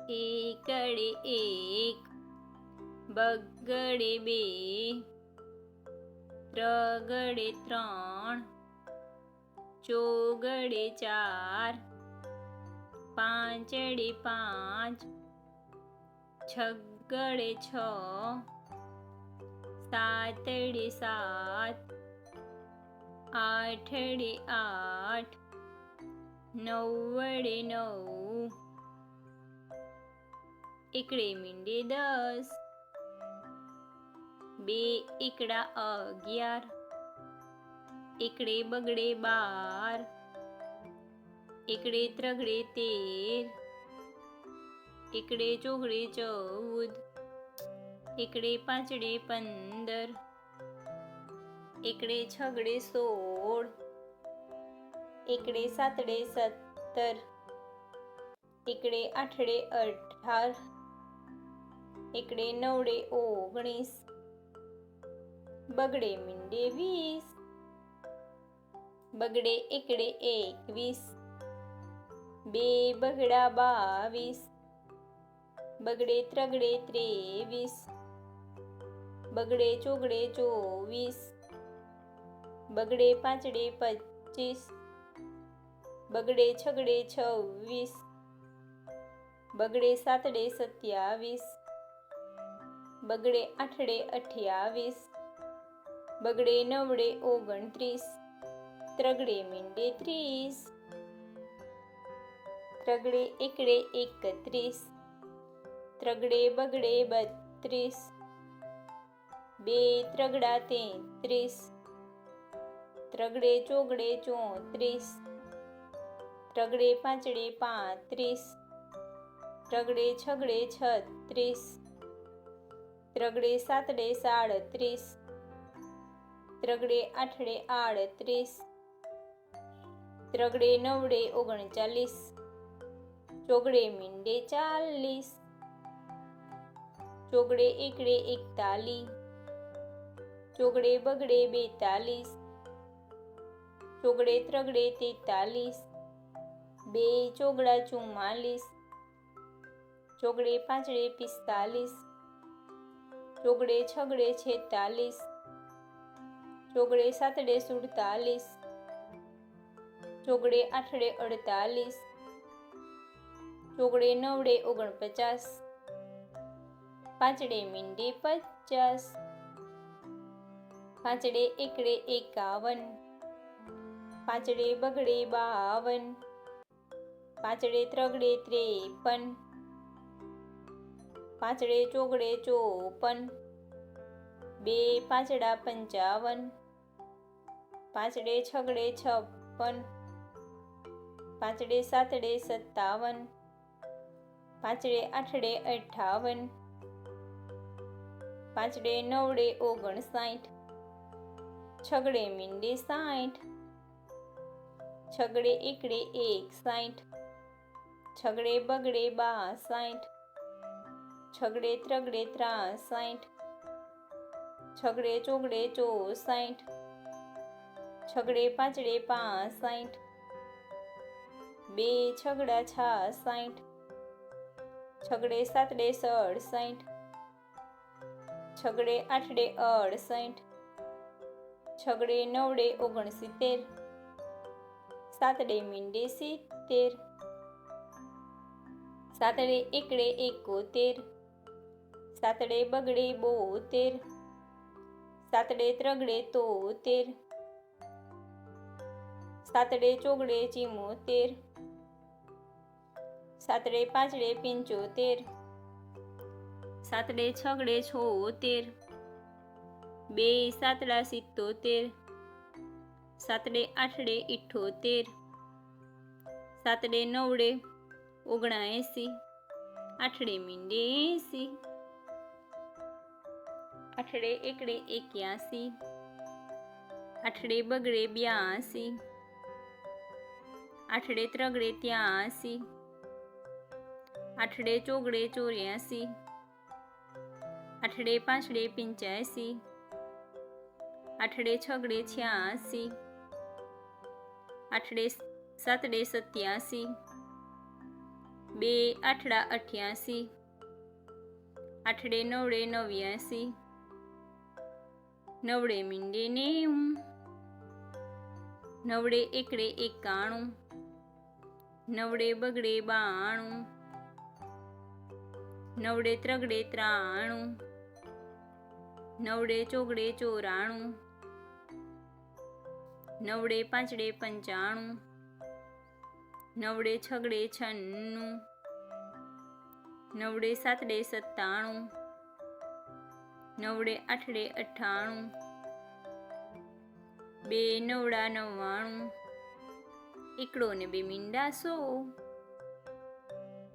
એકડે એક, બગડે બે, ત્રગડે ત્રણ, ચોગડે ચાર, પાંચડે પાંચ, છગડે છ, સાતડે સાત, આઠડે આઠ, નવડે નવ, એકડે મીંડે 10, બે એકડા 11, એકડે બગડે 12, એકડે ત્રગડે 13, એકડે ચોગડે 14, એકડે પાંચડે 15, એકડે છગડે 16, એકડે સાતડે 17, એકડે આઠડે 18, એકડે નવડે 19, બગડે મીંડે 20, બગડે એકડે 21, બે બગડા 22, બગડે ત્રગડે 23, બગડે ચોગડે 24, બગડે પાંચડે 25, બગડે છગડે 26, બગડે સાતડે 27, બગડે આઠડે 28, બગડે નવડે 29, ત્રગડે મીંડે 30, ત્રગડે એકડે 31, ત્રગડે બગડે 32, બે ત્રગડા 33, ત્રગડે ચોગડે 34, ત્રગડે પાંચડે 35, ત્રગડે છગડે 36, ત્રગડે સાતડે 37, ત્રગડે આઠડે 38, ત્રગડે નવડે 39, ચોગડે મીંડે 40, ચોગડે એકડે 41, ચોગડે બગડે 42, ચોગડે ત્રગડે 43, બે ચોગડા 44, ચોગડે પાંચડે 45, ચોગડે છગડે 46, ચોગડે સાતડે 47, ચોગડે આઠડે 48, ચોગડે નવડે 49, પાંચડે મીંડે 50, પાંચડે એકડે 51, પાંચડે બગડે 52, પાંચડે ત્રગડે 53, પાંચડે ચોગડે 54, બે પાંચડા 55, પાંચડે છગડે 56, પાંચડે સાતડે 57, પાંચડે આઠડે 58, પાંચડે નવડે 59, છગડે મીંડે 60, છગડે એકડે 61, છગડે બગડે 62, છગડે ત્રગડે 63, છગડે ચોગડે 64, છગડે પાંચડે 65, બે છગડા 66, છગડે સાતડે 67, છગડે આઠડે 68, છગડે નવડે 69, સાતડે મીંડે 70, સાતડે એકડે 71, સાતડે બગડે 72, સાતડે ત્રગડે 73, સાતડે ચોગડે 74, સાતડે પાંચડે 75, સાતડે છગડે 76, બે સાતડા 77, સાતડે આઠડે 78, સાતડે નવડે 79, આઠડે મીંડે 80, આઠડે એકડે 81, આઠડે બગડે 82, આઠડે ત્રગડે 83, આઠડે ચોગડે 84, આઠડે પાંચડે 85, આઠડે છગડે 86, આઠડે સાતડે 87, 2 આઠડા 88, આઠડે નવડે 89, નવડે મીંડે 90, નવડે એકડે 91, નવડે બગડે 92, નવડે ત્રગડે 93, નવડે ચોગડે 94, નવડે પાંચડે 95, નવડે છગડે 96, નવડે સાતડે 97, નવડે આઠડે 98, 2 નવડા 99, એકડો ને 2 મીંડા 100.